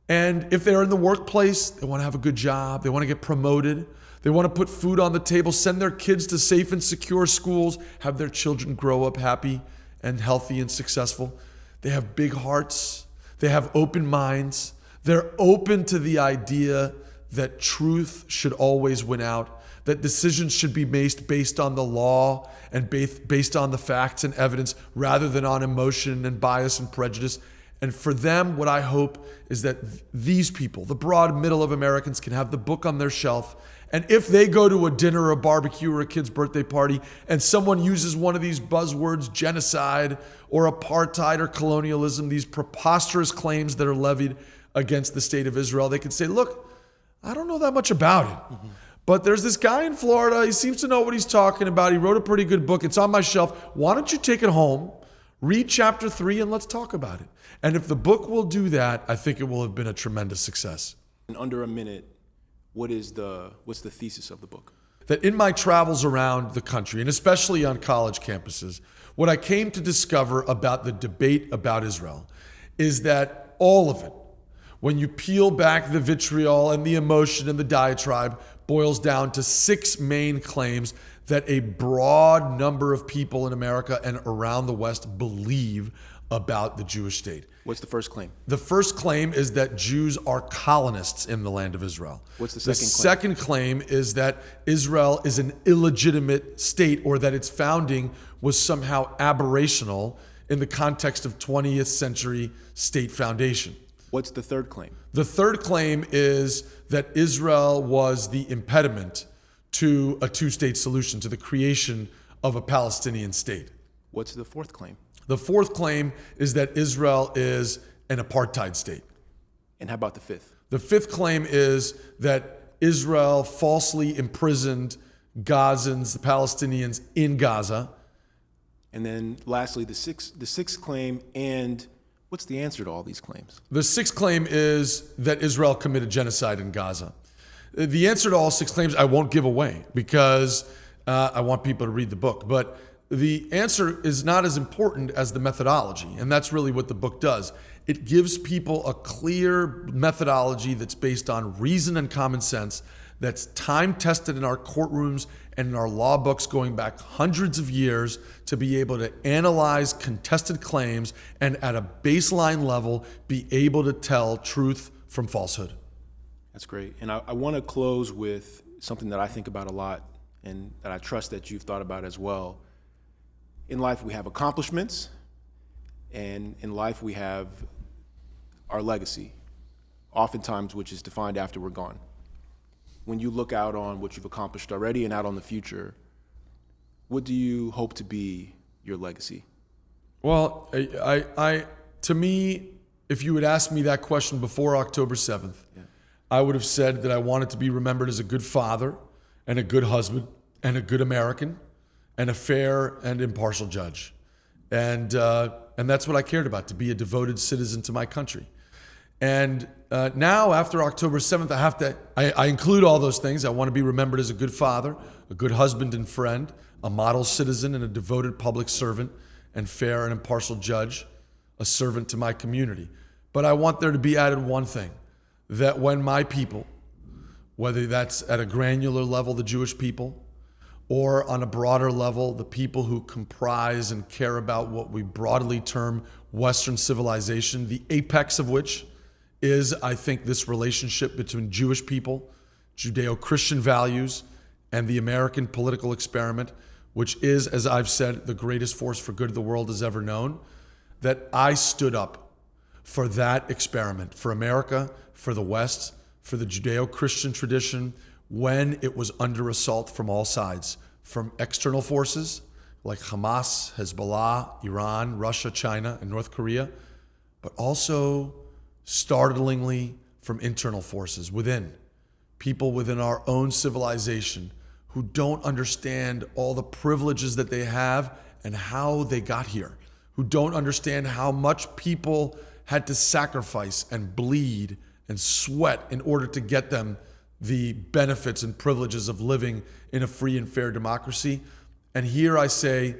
And if they're in the workplace, they want to have a good job. They want to get promoted. They want to put food on the table, send their kids to safe and secure schools, have their children grow up happy and healthy and successful. They have big hearts. They have open minds. They're open to the idea that truth should always win out, that decisions should be based on the law and based on the facts and evidence rather than on emotion and bias and prejudice. And for them, what I hope is that these people, the broad middle of Americans, can have the book on their shelf. And if they go to a dinner or a barbecue or a kid's birthday party and someone uses one of these buzzwords, genocide or apartheid or colonialism, these preposterous claims that are levied against the state of Israel, they can say, look, I don't know that much about it, But there's this guy in Florida. He seems to know what he's talking about. He wrote a pretty good book. It's on my shelf. Why don't you take it home, read chapter 3, and let's talk about it. And if the book will do that, I think it will have been a tremendous success. In under a minute, what's the thesis of the book? That in my travels around the country, and especially on college campuses, what I came to discover about the debate about Israel is that all of it, when you peel back the vitriol and the emotion and the diatribe, boils down to 6 main claims that a broad number of people in America and around the West believe about the Jewish state. What's the first claim? The first claim is that Jews are colonists in the land of Israel. What's the second claim? The second claim is that Israel is an illegitimate state, or that its founding was somehow aberrational in the context of 20th century state foundation. What's the third claim? The third claim is that Israel was the impediment to a 2-state solution, to the creation of a Palestinian state. What's the fourth claim? The fourth claim is that Israel is an apartheid state. And how about the fifth? The fifth claim is that Israel falsely imprisoned Gazans, the Palestinians in Gaza. And then lastly, the sixth claim, and what's the answer to all these claims? The sixth claim is that Israel committed genocide in Gaza. The answer to all 6 claims I won't give away because I want people to read the book. But the answer is not as important as the methodology, and that's really what the book does. It gives people a clear methodology that's based on reason and common sense, that's time-tested in our courtrooms and in our law books going back hundreds of years to be able to analyze contested claims and at a baseline level be able to tell truth from falsehood. That's great. And I want to close with something that I think about a lot and that I trust that you've thought about as well. In life, we have accomplishments, and in life, we have our legacy, oftentimes which is defined after we're gone. When you look out on what you've accomplished already and out on the future, what do you hope to be your legacy? Well, to me, if you had asked me that question before October 7th, I would have said that I wanted to be remembered as a good father and a good husband and a good American and a fair and impartial judge. And that's what I cared about, to be a devoted citizen to my country. And now, after October 7th, I include all those things. I want to be remembered as a good father, a good husband and friend, a model citizen and a devoted public servant, and fair and impartial judge, a servant to my community. But I want there to be added one thing, that when my people, whether that's at a granular level, the Jewish people, or on a broader level, the people who comprise and care about what we broadly term Western civilization, the apex of which is, I think, this relationship between Jewish people, Judeo-Christian values, and the American political experiment, which is, as I've said, the greatest force for good the world has ever known, that I stood up for that experiment, for America, for the West, for the Judeo-Christian tradition, when it was under assault from all sides, from external forces like Hamas, Hezbollah, Iran, Russia, China, and North Korea, but also startlingly from internal forces within, people within our own civilization who don't understand all the privileges that they have and how they got here, who don't understand how much people had to sacrifice and bleed and sweat in order to get them the benefits and privileges of living in a free and fair democracy. And here I say,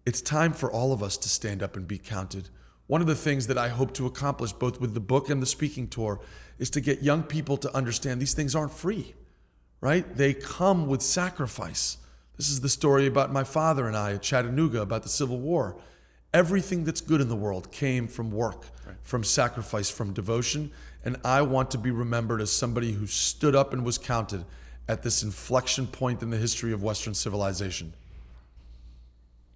it's time for all of us to stand up and be counted. One of the things that I hope to accomplish, both with the book and the speaking tour, is to get young people to understand these things aren't free, right? They come with sacrifice. This is the story about my father and I at Chattanooga about the Civil War. Everything that's good in the world came from work, from sacrifice, from devotion. And I want to be remembered as somebody who stood up and was counted at this inflection point in the history of Western civilization.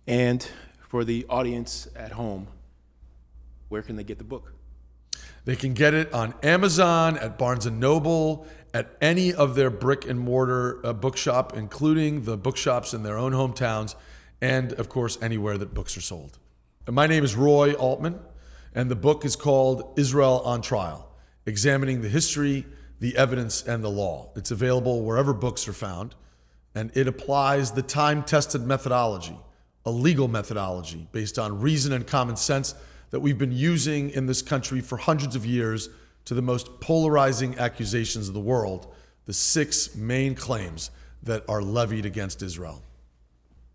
And for the audience at home, where can they get the book? They can get it on Amazon, at Barnes & Noble, at any of their brick and mortar bookshop, including the bookshops in their own hometowns, and of course, anywhere that books are sold. And my name is Roy Altman, and the book is called Israel on Trial, examining the history, the Evidence and the Law. It's available wherever books are found, and it applies the time-tested methodology, a legal methodology based on reason and common sense that we've been using in this country for hundreds of years to the most polarizing accusations of the world, the 6 main claims that are levied against Israel.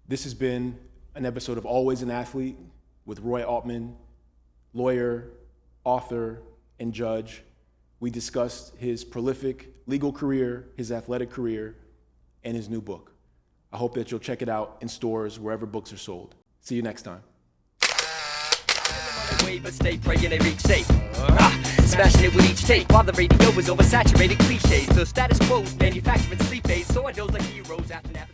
This has been an episode of Always an Athlete with Roy Altman, lawyer, author, and judge. We discussed his prolific legal career, his athletic career, and his new book. I hope that you'll check it out in stores wherever books are sold. See you next time. But stay praying they reach safe. Smashing it with each tape while the radio is oversaturated cliches. The status quo's manufacturing sleep aids, so I dose like heroes after that.